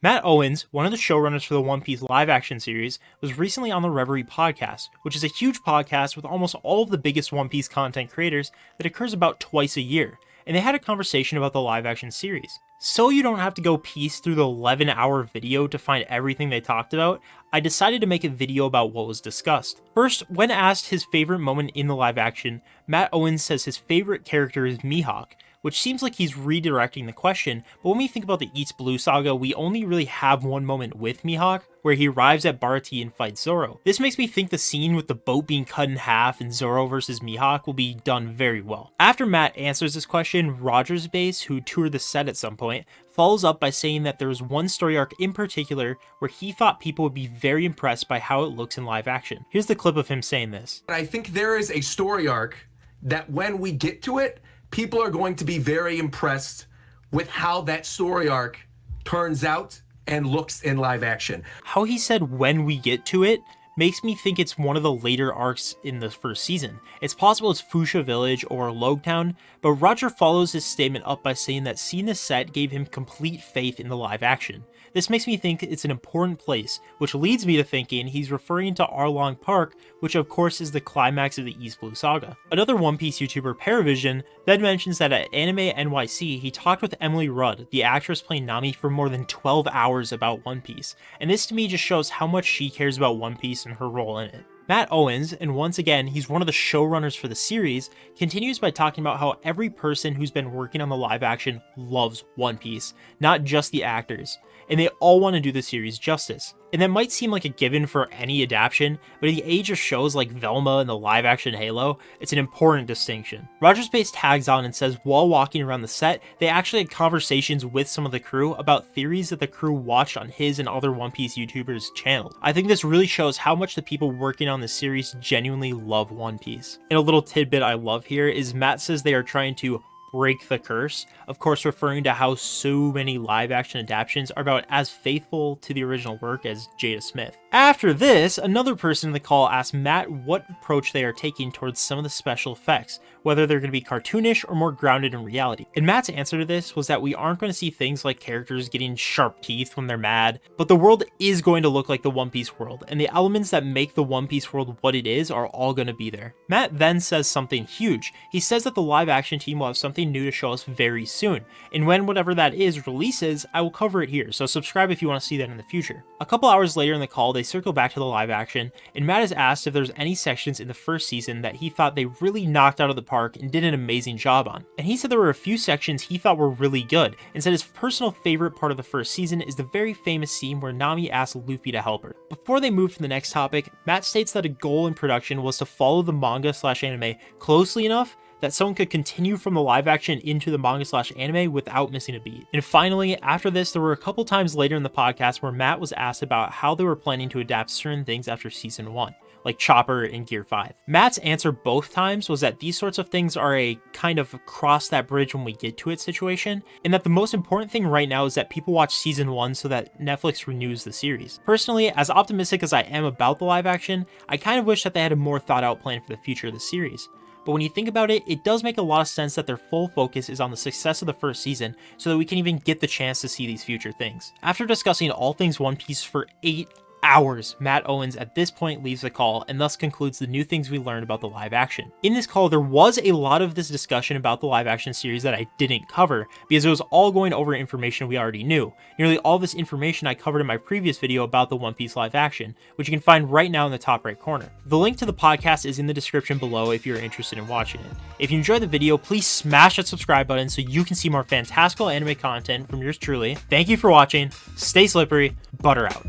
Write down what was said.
Matt Owens, one of the showrunners for the One Piece live action series, was recently on the Reverie podcast, which is a huge podcast with almost all of the biggest One Piece content creators that occurs about twice a year, and they had a conversation about the live action series. So you don't have to go piece through the 11-hour video to find everything they talked about, I decided to make a video about what was discussed. First, when asked his favorite moment in the live action, Matt Owens says his favorite character is Mihawk, which seems like he's redirecting the question, but when we think about the East Blue Saga, we only really have one moment with Mihawk, where he arrives at Barati and fights Zoro. This makes me think the scene with the boat being cut in half and Zoro versus Mihawk will be done very well. After Matt answers this question, Roger's base, who toured the set at some point, follows up by saying that there was one story arc in particular where he thought people would be very impressed by how it looks in live action. Here's the clip of him saying this. I think there is a story arc that when we get to it, people are going to be very impressed with how that story arc turns out and looks in live action. How he said when we get to it makes me think it's one of the later arcs in the first season. It's possible it's Fuchsia Village or Logetown, but Roger follows his statement up by saying that seeing the set gave him complete faith in the live action. This makes me think it's an important place, which leads me to thinking he's referring to Arlong Park, which of course is the climax of the East Blue Saga. Another One Piece YouTuber, Paravision, then mentions that at Anime NYC, he talked with Emily Rudd, the actress playing Nami, for more than 12 hours about One Piece, and this to me just shows how much she cares about One Piece and her role in it. Matt Owens, and once again he's one of the showrunners for the series, continues by talking about how every person who's been working on the live action loves One Piece, not just the actors, and they all want to do the series justice. And that might seem like a given for any adaptation, but in the age of shows like Velma and the live action Halo, it's an important distinction. Roger's base tags on and says while walking around the set, they actually had conversations with some of the crew about theories that the crew watched on his and other One Piece YouTubers' channels. I think this really shows how much the people working on the series genuinely love One Piece. And a little tidbit I love here is Matt says they are trying to break the curse, of course referring to how so many live action adaptations are about as faithful to the original work as Jada Smith. After this, another person in the call asked Matt what approach they are taking towards some of the special effects, whether they're going to be cartoonish or more grounded in reality. And Matt's answer to this was that we aren't going to see things like characters getting sharp teeth when they're mad, but the world is going to look like the One Piece world, and the elements that make the One Piece world what it is are all going to be there. Matt then says something huge. He says that the live action team will have something new to show us very soon, and when whatever that is releases, I will cover it here, so subscribe if you want to see that in the future. A couple hours later in the call, they circle back to the live action, and Matt is asked if there's any sections in the first season that he thought they really knocked out of the park and did an amazing job on. And he said there were a few sections he thought were really good, and said his personal favorite part of the first season is the very famous scene where Nami asked Luffy to help her. Before they move to the next topic, Matt states that a goal in production was to follow the manga/anime closely enough that someone could continue from the live action into the manga/anime without missing a beat. And finally, after this, there were a couple times later in the podcast where Matt was asked about how they were planning to adapt certain things after season 1, like Chopper and Gear 5. Matt's answer both times was that these sorts of things are a kind of cross that bridge when we get to it situation, and that the most important thing right now is that people watch season 1 so that Netflix renews the series. Personally, as optimistic as I am about the live action, I kind of wish that they had a more thought out plan for the future of the series. But when you think about it, it does make a lot of sense that their full focus is on the success of the first season so that we can even get the chance to see these future things. After discussing all things One Piece for 8 hours, Matt Owens at this point leaves the call and thus concludes the new things we learned about the live action. In this call, there was a lot of this discussion about the live action series that I didn't cover because it was all going over information we already knew. Nearly all this information I covered in my previous video about the One Piece live action, which you can find right now in the top right corner. The link to the podcast is in the description below if you're interested in watching it. If you enjoyed the video, please smash that subscribe button so you can see more fantastical anime content from yours truly. Thank you for watching, stay slippery, butter out.